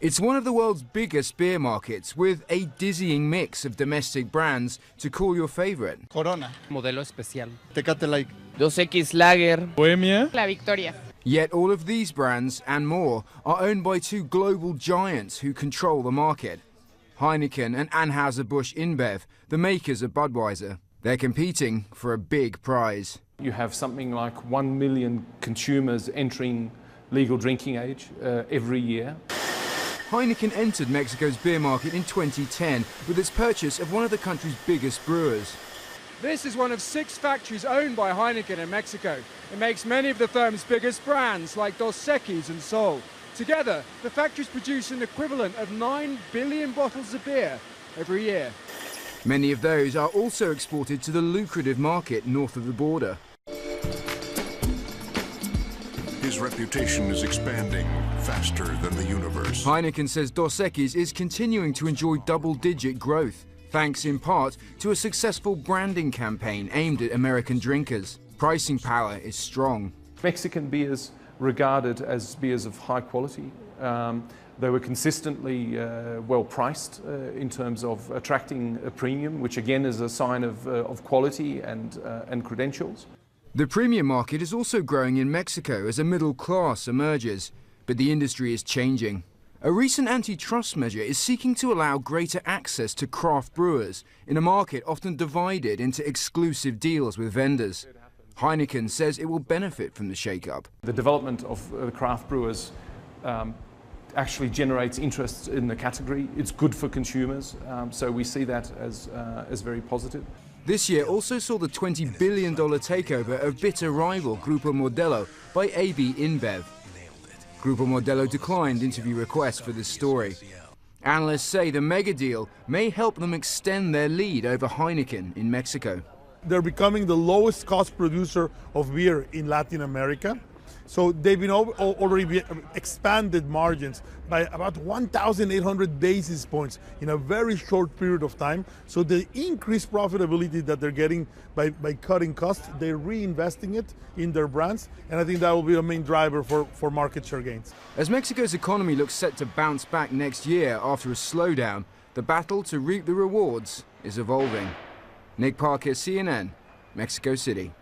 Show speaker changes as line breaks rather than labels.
It's one of the world's biggest beer markets, with a dizzying mix of domestic brands to call your favorite.
Corona.
Modelo especial.
Tecate Light.
2X Lager.
Bohemia.
La Victoria.
Yet all of these brands and more are owned by two global giants who control the market. Heineken and Anheuser-Busch InBev, the makers of Budweiser. They're competing for a big prize.
You have something like 1 million consumers entering legal drinking age every year.
Heineken entered Mexico's beer market in 2010 with its purchase of one of the country's biggest brewers.
This is one of 6 factories owned by Heineken in Mexico. It makes many of the firm's biggest brands like Dos Equis and Sol. Together, the factories produce an equivalent of 9 billion bottles of beer every year.
Many of those are also exported to the lucrative market north of the border.
His reputation is expanding faster than the universe.
Heineken says Dos Equis is continuing to enjoy double-digit growth, thanks in part to a successful branding campaign aimed at American drinkers. Pricing power is strong.
Mexican beers regarded as beers of high quality. They were consistently well priced in terms of attracting a premium, which again is a sign of quality and credentials.
The premium market is also growing in Mexico as a middle class emerges, but the industry is changing. A recent antitrust measure is seeking to allow greater access to craft brewers in a market often divided into exclusive deals with vendors. Heineken says it will benefit from the shake-up.
The development of the craft brewers actually generates interest in the category. It's good for consumers, so we see that as very positive.
This year also saw the $20 billion takeover of bitter rival Grupo Modelo by AB InBev. Grupo Modelo declined interview requests for this story. Analysts say the mega deal may help them extend their lead over Heineken in Mexico.
They're becoming the lowest cost producer of beer in Latin America. So they've been already expanded margins by about 1,800 basis points in a very short period of time. So the increased profitability that they're getting by cutting costs, they're reinvesting it in their brands. And I think that will be a main driver for market share gains.
As Mexico's economy looks set to bounce back next year after a slowdown, the battle to reap the rewards is evolving. Nick Parker, CNN, Mexico City.